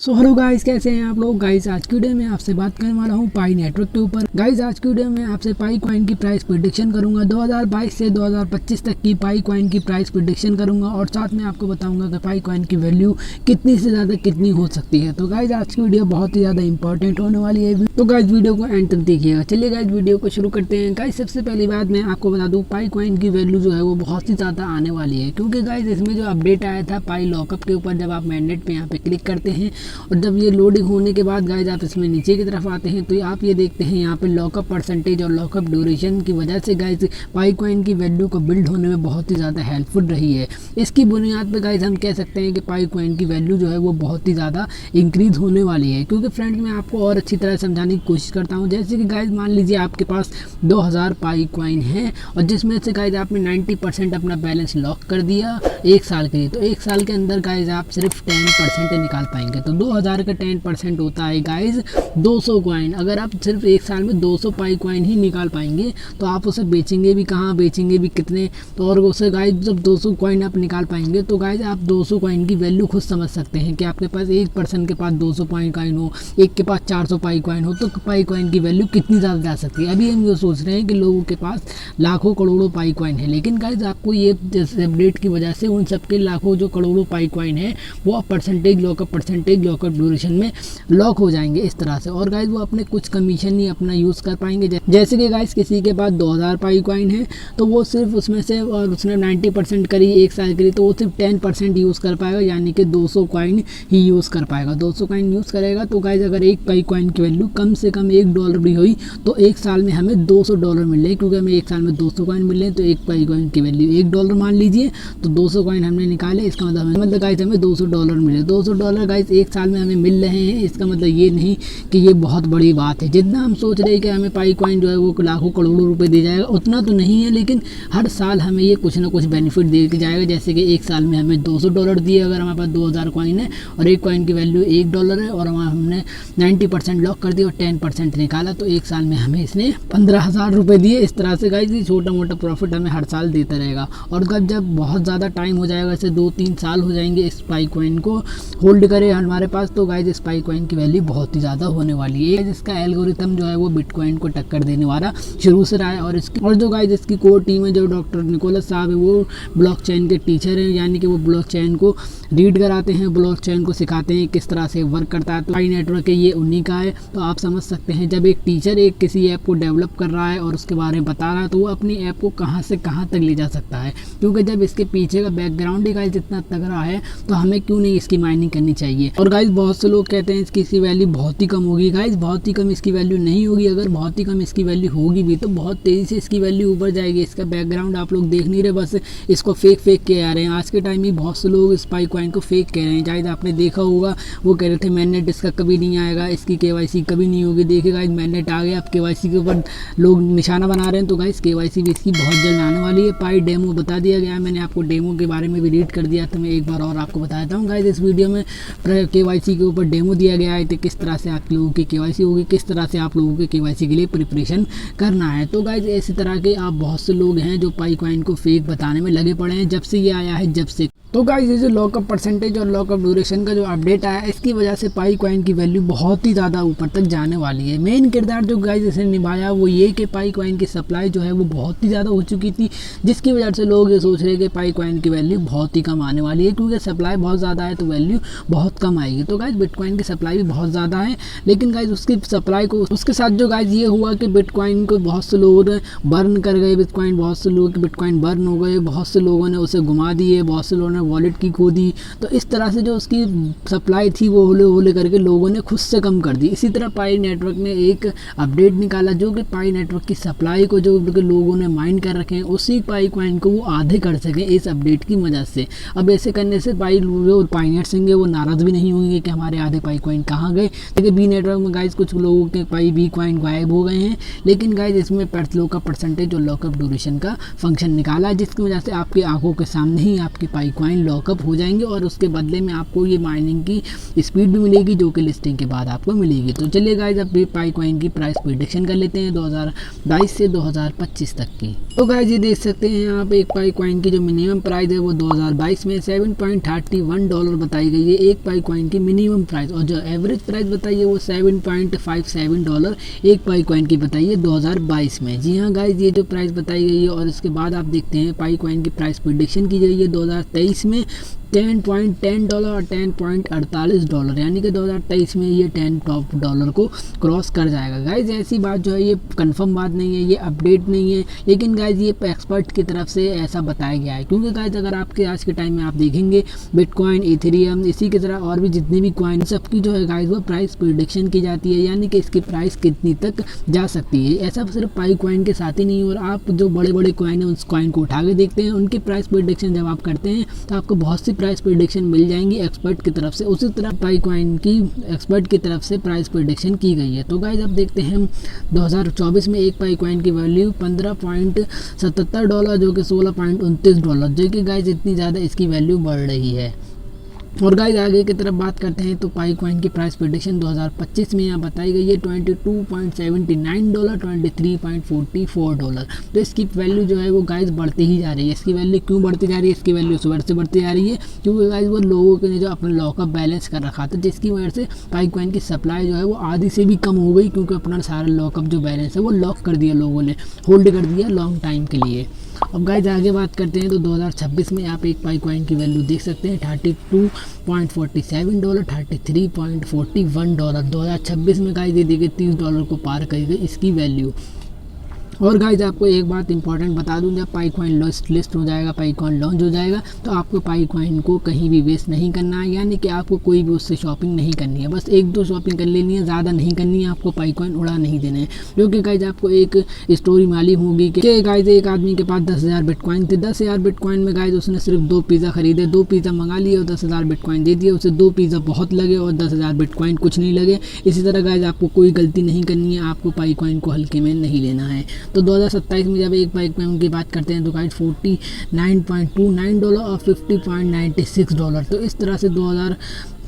So hello guys, कैसे हैं आप लोग। गाइस आज की वीडियो में आपसे बात करने वाला हूं पाई नेटवर्क के ऊपर। गाइस आज की वीडियो में आपसे पाई कॉइन की प्राइस प्रेडिक्शन करूंगा। 2022 से 2025 तक की पाई कॉइन की प्राइस प्रेडिक्शन करूंगा और साथ में आपको बताऊंगा कि पाई कॉइन की वैल्यू कितनी से ज़्यादा कितनी हो सकती है। तो गाइस आज की वीडियो बहुत ही ज़्यादा इंपॉर्टेंट होने वाली है, तो गाइस वीडियो को एंड तक देखिएगा। चलिए गाइस वीडियो को शुरू करते हैं। गाइस सबसे पहली बात मैं आपको बता दूँ, पाई कॉइन की वैल्यू जो है वो बहुत ही ज़्यादा आने वाली है, क्योंकि गाइस इसमें जो अपडेट आया था पाई लॉकअप के ऊपर, जब आप मैंडेट पे यहाँ पे क्लिक करते हैं और जब ये लोडिंग होने के बाद गाइज आप इसमें नीचे की तरफ आते हैं तो आप ये देखते हैं यहाँ पे लॉकअप परसेंटेज और लॉकअप ड्यूरेशन की वजह से गाइज पाई कॉइन की वैल्यू को बिल्ड होने में बहुत ही ज़्यादा हेल्पफुल रही है। इसकी बुनियाद पे गाइज हम कह सकते हैं कि पाई कॉइन की वैल्यू जो है वो बहुत ही ज़्यादा इंक्रीज होने वाली है। क्योंकि फ्रेंड्स मैं आपको और अच्छी तरह समझाने की कोशिश करता हूँ। जैसे कि गाइज मान लीजिए आपके पास 2000 पाई कॉइन है और जिसमें से गाइज आपने 90% अपना बैलेंस लॉक कर दिया एक साल के लिए, तो एक साल के अंदर गाइज आप सिर्फ 10% निकाल पाएंगे। तो 2000 का 10% होता है गाइज 200 कॉइन। अगर आप सिर्फ एक साल में 200 पाई कॉइन ही निकाल पाएंगे तो आप उसे बेचेंगे भी कहाँ, बेचेंगे भी कितने। तो और उसे गाइज जब 200 कॉइन आप निकाल पाएंगे तो गाइज आप 200 कॉइन की वैल्यू खुद समझ सकते हैं कि आपके पास एक पर्सन के पास 200 पाई कॉइन हो, एक के पास 400 पाई कॉइन हो, तो पाई कॉइन की वैल्यू कितनी ज़्यादा जा सकती है। अभी हम ये सोच रहे हैं कि लोगों के पास लाखों करोड़ों पाई कॉइन है, लेकिन गाइज आपको ये अपडेट की वजह से उन सबके लाखों जो करोड़ों पाई कॉइन है वो परसेंटेज लॉकअप ड्यूरेशन में लॉक हो जाएंगे इस तरह से। और गाइज वो अपने कुछ कमीशन ही अपना यूज़ कर पाएंगे। जैसे कि गाइज किसी के पास 2000 पाई कॉइन है तो वो सिर्फ उसमें से, और उसने 90% करी एक साल के लिए, तो वो सिर्फ 10% यूज़ कर पाएगा, यानी कि 200 कॉइन ही यूज़ कर पाएगा। 200 कॉइन यूज़ करेगा तो गाइज अगर एक पाई कॉइन की वैल्यू कम से कम $1 भी हुई तो एक साल में हमें $200 मिल रहे हैं। क्योंकि हमें एक साल में 200 कॉइन मिल रहे हैं तो एक पाई कॉइन की वैल्यू $1 मान लीजिए, तो 200 कॉइन हमने निकाले, इसका मतलब गाइज हमें $200 मिले। $200 गाइज एक साल में हमें मिल रहे हैं। इसका मतलब ये नहीं कि ये बहुत बड़ी बात है। जितना हम सोच रहे हैं कि हमें पाई कॉइन जो है वो लाखों करोड़ों रुपए दे जाएगा, उतना तो नहीं है, लेकिन हर साल हमें ये कुछ ना कुछ बेनिफिट दे के जाएगा। जैसे कि एक साल में हमें $200 दिए अगर हमारे पास 2000 कॉइन है और एक कॉइन की वैल्यू $1 है और हमने 90% लॉक कर दिया और 10% निकाला, तो एक साल में हमें इसने 15,000 रुपये दिए। इस तरह से गाइज ये छोटा मोटा प्रॉफिट हमें हर साल देता रहेगा। और जब बहुत ज़्यादा टाइम हो जाएगा, जैसे 2-3 साल हो जाएंगे इस पाई कॉइन को होल्ड करे हमारे पास, तो गाइज इस पाई कॉइन की वैल्यू बहुत ही ज़्यादा होने वाली है। इसका एल्गोरिथम जो है वो बिटकॉइन को टक्कर देने वाला शुरू से रहा है। और जो गाइज इसकी कोर टीम है, जो डॉक्टर निकोलस साहब है, वो ब्लॉकचेन के टीचर हैं, यानी कि वो ब्लॉकचेन को रीड कराते हैं, ब्लॉकचेन को सिखाते हैं किस तरह से वर्क करता है। तो पाई नेटवर्क है ये उन्हीं का है। तो आप समझ सकते हैं जब एक टीचर एक किसी ऐप को डेवलप कर रहा है और उसके बारे में बता रहा है तो वो अपनी ऐप को कहाँ से कहाँ तक ले जा सकता है। क्योंकि जब इसके पीछे का बैकग्राउंड ही गाइज इतना तगड़ा है तो हमें क्यों नहीं इसकी माइनिंग करनी चाहिए। और गाइज बहुत से लोग कहते हैं इसकी वैल्यू बहुत ही कम होगी। गाइज बहुत ही कम इसकी वैल्यू नहीं होगी। अगर बहुत ही कम इसकी वैल्यू होगी भी तो बहुत तेज़ी से इसकी वैल्यू ऊपर जाएगी। इसका बैकग्राउंड आप लोग देख नहीं रहे, बस इसको फेक के आ रहे हैं। आज के टाइम में बहुत से लोग इस पाई कॉइन को फेक कह रहे हैं। शायद आपने देखा होगा, वो कह रहे थे मैंनेट इसका कभी नहीं आएगा, इसकी KYC कभी नहीं होगी। देखिए गाइज मैंनेट आ गया, अब KYC के ऊपर लोग निशाना बना रहे हैं, तो गाइज KYC भी इसकी बहुत जल्द आने वाली है। पाई डेमो बता दिया गया है, मैंने आपको डेमो के बारे में भी रीड कर दिया, तो मैं एक बार और आपको बता देता हूँ। गाइज इस वीडियो में KYC के ऊपर डेमो दिया गया है, तो किस तरह से आप लोगों की KYC होगी, किस तरह से आप लोगों के KYC के लिए प्रिपरेशन करना है। तो गाइज इसी तरह के आप बहुत से लोग हैं जो पाई कॉइन को फेक बताने में लगे पड़े हैं जब से ये आया है, जब से। तो गाइज ये जो लॉकअप परसेंटेज और लॉकअप ड्यूरेशन का जो अपडेट आया है, इसकी वजह से पाई कॉइन की वैल्यू बहुत ही ज़्यादा ऊपर तक जाने वाली है। मेन किरदार जो गाइज इसने निभाया वो ये कि पाई कॉइन की सप्लाई जो है वो बहुत ही ज़्यादा हो चुकी थी, जिसकी वजह से लोग ये सोच रहे हैं कि पाई कॉइन की वैल्यू बहुत ही कम आने वाली है। क्योंकि सप्लाई बहुत ज़्यादा है तो वैल्यू बहुत कम आएगी। तो गाइज बिटकॉइन की सप्लाई भी बहुत ज़्यादा है, लेकिन गाइज उसकी सप्लाई को उसके साथ जो गाइज ये हुआ कि बिटकॉइन को बहुत से लोगों ने बर्न कर गए। बिटकॉइन बहुत से लोगों के बिटकॉइन बर्न हो गए, बहुत से लोगों ने उसे घुमा दिए, बहुत से लोगों ने वॉलेट की खो दी। तो इस तरह से जो उसकी सप्लाई थी वो होले करके लोगों ने खुद से कम कर दी। इसी तरह पाई नेटवर्क ने एक अपडेट निकाला जो कि पाई नेटवर्क की सप्लाई को जो लोगों ने माइन कर रखे हैं उसी पाई कॉइन को वो आधे कर सकें इस अपडेट की मदद से। अब ऐसे करने से जो पाइनियर्स होंगे वो नाराज़ भी नहीं होंगे कि हमारे आधे पाई कॉइन कहाँ गए। लेकिन बी नेटवर्क में गाइज कुछ लोगों के पाई बी कॉइन गायब हो गए हैं, लेकिन गाइज इसमें का परसेंटेज और लॉकअप ड्यूरेशन का फंक्शन निकाला है, जिसकी वजह से आपकी आंखों के सामने ही आपकी पाई कॉइन लॉकअप हो जाएंगे और उसके बदले में आपको ये माइनिंग की स्पीड भी मिलेगी जो कि लिस्टिंग के बाद आपको मिलेगी। तो चलिए गाइज अब पाई कॉइन की प्राइस प्रेडिक्शन कर लेते हैं 2022 से 2025 तक की। तो गाइज ये देख सकते हैं यहाँ पे एक पाई कॉइन की जो मिनिमम प्राइस है वो 2022 में $7.31 बताई गई है। एक पाई कॉइन की मिनिमम प्राइस, और जो एवरेज प्राइस बताइए वो $7.57 एक पाई कॉइन की बताइए 2022 में। जी हाँ गाइज, ये जो प्राइस बताई गई है, और इसके बाद आप देखते हैं पाई कॉइन की प्राइस प्रेडिक्शन की गई है 2023 में $10.10 और $10.48, यानी कि 2023 में ये $10 को क्रॉस कर जाएगा। गाइज ऐसी बात जो है ये कंफर्म बात नहीं है, ये अपडेट नहीं है, लेकिन गाइज ये एक्सपर्ट की तरफ से ऐसा बताया गया है। क्योंकि गाइज अगर आपके आज के टाइम में आप देखेंगे बिटकॉइन, इथेरियम, इसी की तरह और भी जितने भी कॉइन सबकी जो है गाइज वो प्राइस प्रेडिक्शन की जाती है, यानी कि इसकी प्राइस कितनी तक जा सकती है। ऐसा सिर्फ पाई कॉइन के साथ ही नहीं, और आप जो बड़े बड़े कॉइन है उस कॉइन को उठा के देखते हैं, उनकी प्राइस प्रेडिक्शन जब आप करते हैं तो आपको बहुत सी प्राइस प्रेडिक्शन मिल जाएंगी एक्सपर्ट की तरफ से। उसी तरह पाई कॉइन की एक्सपर्ट की तरफ से प्राइस प्रेडिक्शन की गई है। तो गाइज अब देखते हैं हम 2024 में एक पाई कॉइन की वैल्यू $15.77 जो कि $16.29, जो कि गाइज इतनी ज़्यादा इसकी वैल्यू बढ़ रही है। और गाइज आगे की तरफ बात करते हैं तो पाई कॉइन की प्राइस प्रेडिक्शन 2025 में यहाँ बताई गई है $22.79, $23.44। तो इसकी वैल्यू जो है वो गाइज बढ़ती ही जा रही है। इसकी वैल्यू क्यों बढ़ती जा रही है? इसकी वैल्यू उस वर्ष से बढ़ती जा रही है क्योंकि गाइज वो लोगों के ने जो अपना लॉकअप बैलेंस कर रखा था, जिसकी वजह से पाई कॉइन की सप्लाई जो है वो आधी से भी कम हो गई, क्योंकि अपना सारा लॉकअप जो बैलेंस है वो लॉक कर दिया लोगों ने, होल्ड कर दिया लॉन्ग टाइम के लिए। अब गाइज आगे बात करते हैं तो 2026 में आप एक पाई कॉइन की वैल्यू देख सकते हैं $32.47, $33.41। 2026 में गाइज ये देखिए $30 को पार करेगी इसकी वैल्यू। और गाइज आपको एक बात इंपॉर्टेंट बता दूं, जब पाई कॉइन लिस्ट हो जाएगा, पाई कॉइन लॉन्च हो जाएगा, तो आपको पाई कॉइन को कहीं भी वेस्ट नहीं करना है, यानी कि आपको कोई भी उससे शॉपिंग नहीं करनी है। बस 1-2 शॉपिंग कर लेनी है, ज़्यादा नहीं करनी है, आपको पाई कॉइन उड़ा नहीं देने हैं। क्योंकि गाइज आपको एक स्टोरी मालूम होगी कि गाइज एक आदमी के पास 10,000 बिटकॉइन थे। 10,000 बिटकॉइन में गाइज उसने सिर्फ 2 पिज़्ज़ा खरीदे, 2 पिज़्ज़ा मंगा लिए और 10,000 बिटकॉइन दे दिए। उसे 2 पिज़्ज़ा बहुत लगे और 10,000 बिटकॉइन कुछ नहीं लगे। इसी तरह गाइज आपको कोई गलती नहीं करनी है, आपको पाई कॉइन को हल्के में नहीं लेना है। तो 2027 में जब एक पाई कॉइन की बात करते हैं तो गाइज $49.29 और $50.96। तो इस तरह से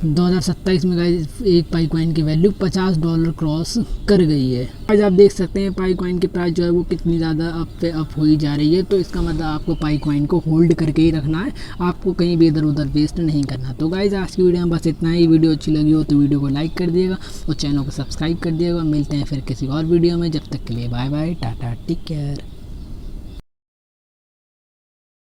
2027 में गाइज एक पाई कॉइन की वैल्यू $50 क्रॉस कर गई है। आज आप देख सकते हैं पाई कॉइन की प्राइस जो है वो कितनी ज़्यादा अप पे अप हुई जा रही है। तो इसका मतलब आपको पाई कॉइन को होल्ड करके ही रखना है, आपको कहीं भी इधर उधर वेस्ट नहीं करना। तो गाइज आज की वीडियो में बस इतना ही। वीडियो अच्छी लगी हो तो वीडियो को लाइक कर दिएगा और चैनल को सब्सक्राइब कर दिएगा। मिलते हैं फिर किसी और वीडियो में, जब तक के लिए bye bye, tata, take care.